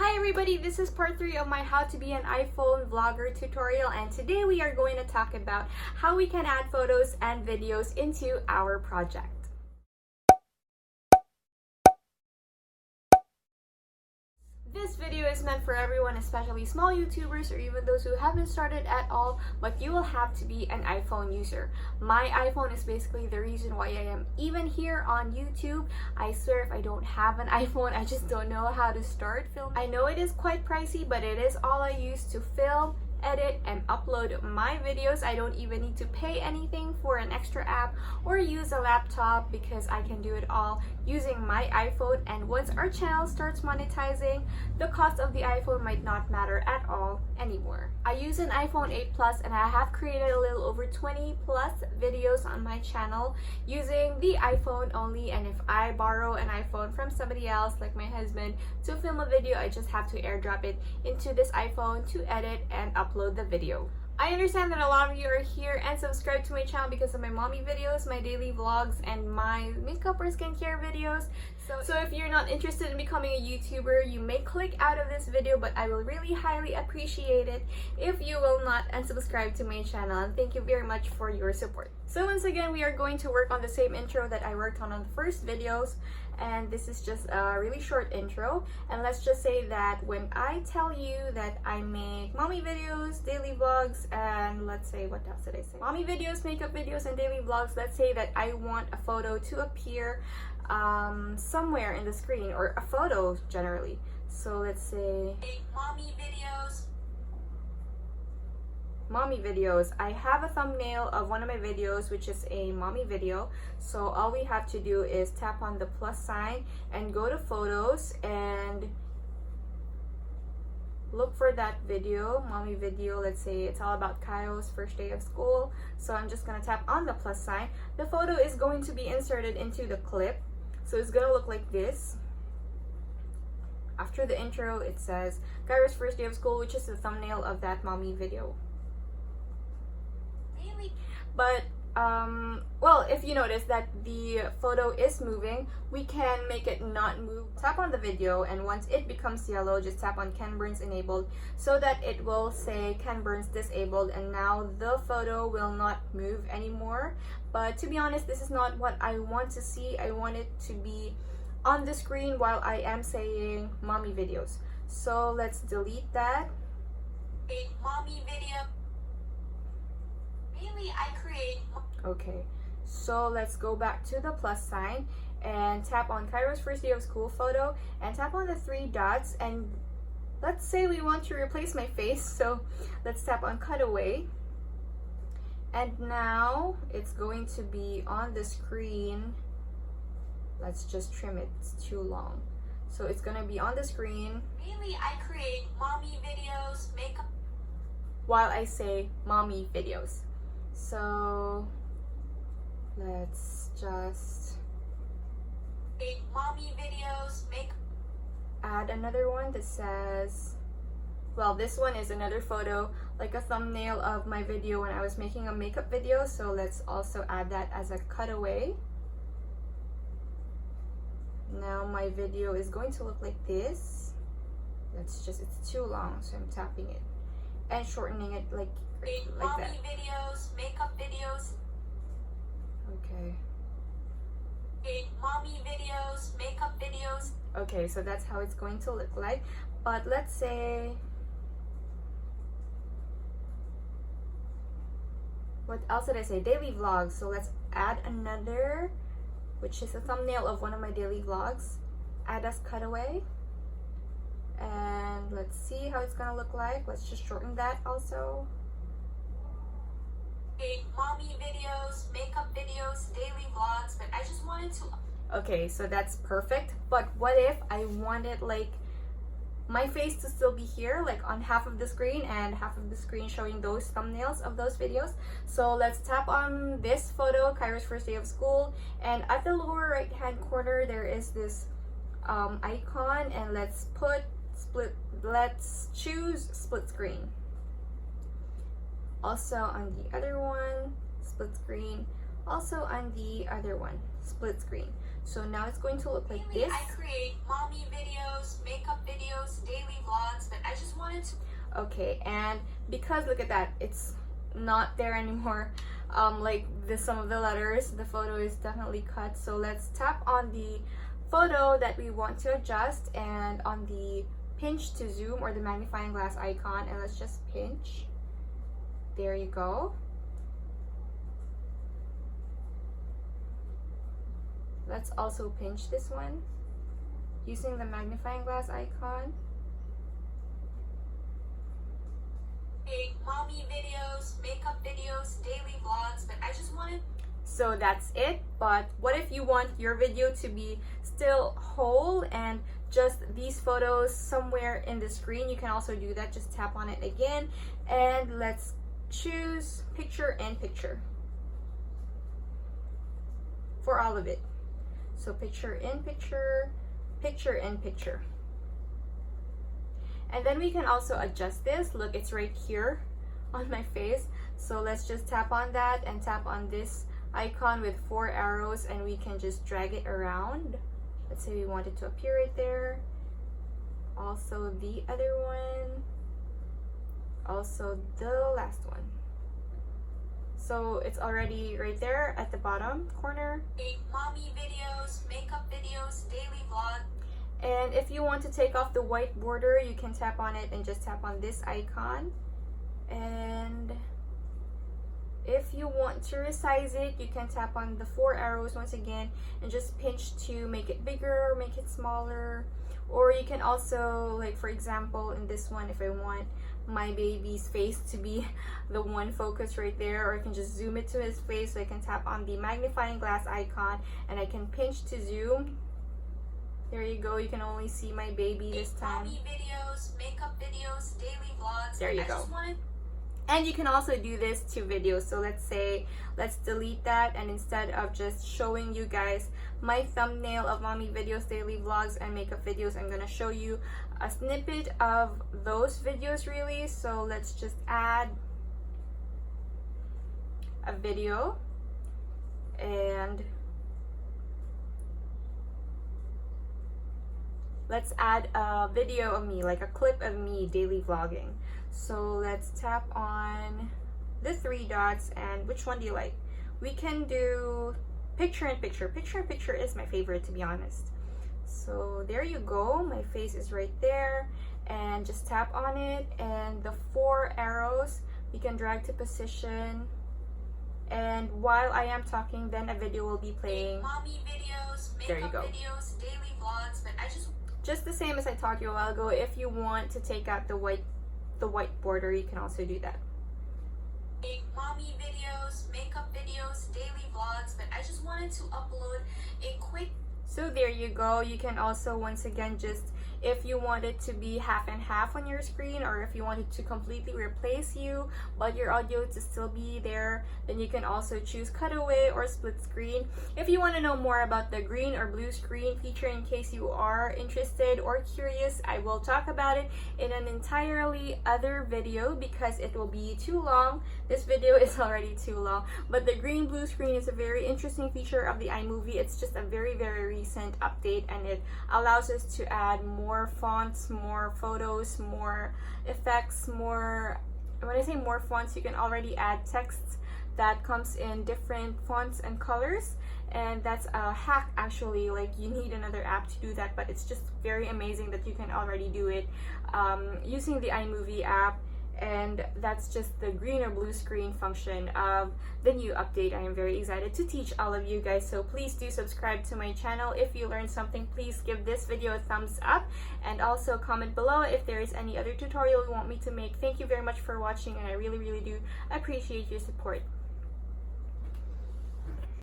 Hi everybody, this is part 3 of my how to be an iPhone vlogger tutorial, and today we are going to talk about how we can add photos and videos into our project. This video is meant for everyone, especially small YouTubers or even those who haven't started at all, but you will have to be an iPhone user. My iPhone is basically the reason why I am even here on YouTube. I swear if I don't have an iPhone, I just don't know how to start filming. I know it is quite pricey, but it is all I use to film, edit, and upload my videos. I don't even need to pay anything for an extra app or use a laptop because I can do it all using my iPhone. And once our channel starts monetizing, the cost of the iPhone might not matter at all anymore. I use an iPhone 8 Plus and I have created a little over 20 plus videos on my channel using the iPhone only, and if I borrow an iPhone from somebody else like my husband to film a video, I just have to airdrop it into this iPhone to edit and upload the video. I understand that a lot of you are here and subscribe to my channel because of my mommy videos, my daily vlogs, and my makeup or skincare videos. So if you're not interested in becoming a YouTuber, you may click out of this video, but I will really highly appreciate it if you will not unsubscribe to my channel, and thank you very much for your support. So once again, we are going to work on the same intro that I worked on the first videos, and this is just a really short intro. And let's just say that when I tell you that I make mommy videos, daily vlogs, and let's say, what else did I say? Mommy videos, makeup videos, and daily vlogs. Let's say that I want a photo to appear somewhere in the screen, or a photo generally. So let's say mommy videos. I have a thumbnail of one of my videos which is a mommy video, so all we have to do is tap on the plus sign and go to photos and look for that video, mommy video. Let's say it's all about Kai's first day of school, so I'm just gonna tap on the plus sign. The photo is going to be inserted into the clip, so it's gonna look like this. After the intro, it says Kai's first day of school, which is the thumbnail of that mommy video. But well, if you notice that the photo is moving, we can make it not move. Tap on the video, and once it becomes yellow, just tap on Ken Burns enabled so that it will say Ken Burns disabled, and now the photo will not move anymore. But to be honest, this is not what I want to see. I want it to be on the screen while I am saying mommy videos. So let's delete that. Mommy video. I create. Okay, so let's go back to the plus sign and tap on Kai's first day of school photo and tap on the 3 dots, and let's say we want to replace my face, so let's tap on cutaway, and now it's going to be on the screen. Let's just trim it, it's too long. So it's gonna be on the screen. I create mommy videos, makeup, while I say mommy videos. So let's just mommy videos, add another one that says, well, this one is another photo, like a thumbnail of my video when I was making a makeup video, so let's also add that as a cutaway. Now my video is going to look like this. Let's just, it's too long, so I'm tapping it and shortening it like mommy that. Videos, makeup videos. Okay. Mommy videos, makeup videos. Okay, so that's how it's going to look like. But let's say, what else did I say? Daily vlogs. So let's add another, which is a thumbnail of one of my daily vlogs. Add as cutaway. And let's see how it's gonna look like. Let's just shorten that also. Mommy videos, makeup videos, daily vlogs, but I just wanted to. Okay, so that's perfect. But what if I wanted like my face to still be here, like on half of the screen and half of the screen showing those thumbnails of those videos? So let's tap on this photo, Kai's first day of school, and at the lower right hand corner there is this icon, and let's choose split screen. Also on the other one, split screen. Also on the other one, split screen. So now it's going to look like this. I create mommy videos, makeup videos, daily Okay, and because look at that, it's not there anymore. Like some of the letters, the photo is definitely cut. So let's tap on the photo that we want to adjust and on the pinch to zoom or the magnifying glass icon, and let's just pinch. There you go. Let's also pinch this one using the magnifying glass icon. Mommy videos, makeup videos, daily vlogs, but I just wanted... So that's it. But what if you want your video to be still whole and just these photos somewhere in the screen? You can also do that. Just tap on it again and let's choose picture in picture for all of it. So picture in picture, picture in picture. And then we can also adjust this. Look, it's right here on my face. So let's just tap on that and tap on this icon with 4 arrows and we can just drag it around. Let's say we want it to appear right there. Also the other one. Also the last one. So it's already right there at the bottom corner. Mommy videos, makeup videos, daily vlog. And if you want to take off the white border, you can tap on it and just tap on this icon. And if you want to resize it, you can tap on the 4 arrows once again and just pinch to make it bigger, make it smaller. Or you can also, like for example, in this one, if I want my baby's face to be the one focus right there, or I can just zoom it to his face, so I can tap on the magnifying glass icon and I can pinch to zoom. There you go. You can only see my baby this time. Mommy videos, makeup videos, daily vlogs. There you go. And you can also do this to videos. So let's say, let's delete that, and instead of just showing you guys my thumbnail of mommy videos, daily vlogs, and makeup videos, I'm gonna show you a snippet of those videos really. So let's just add a video and let's add a video of me, like a clip of me daily vlogging. So let's tap on the 3 dots, and which one do you like? We can do picture in picture. Picture in picture is my favorite, to be honest. So there you go, my face is right there, and just tap on it, and the 4 arrows we can drag to position, and while I am talking, then a video will be playing. Mommy videos, makeup videos, daily vlogs, but I just the same as I talked to you a while ago. If you want to take out the white border, you can also do that. Mommy videos, makeup videos, daily vlogs, but I just wanted to upload a quick... So there you go. You can also, once again, just if you want it to be half and half on your screen, or if you want it to completely replace you but your audio to still be there, then you can also choose cutaway or split screen. If you want to know more about the green or blue screen feature, in case you are interested or curious, I will talk about it in an entirely other video because it will be too long. This video is already too long, but the green blue screen is a very interesting feature of the iMOVIE. It's just a very recent update, and it allows us to add more fonts, more photos, more effects, more... When I say more fonts, you can already add text that comes in different fonts and colors, and that's a hack actually. Like, you need another app to do that, but it's just very amazing that you can already do it using the iMOVIE app. And that's just the green or blue screen function of the new update. I am very excited to teach all of you guys, so please do subscribe to my channel. If you learned something, please give this video a thumbs up, and also comment below if there is any other tutorial you want me to make. Thank you very much for watching, and I really do appreciate your support.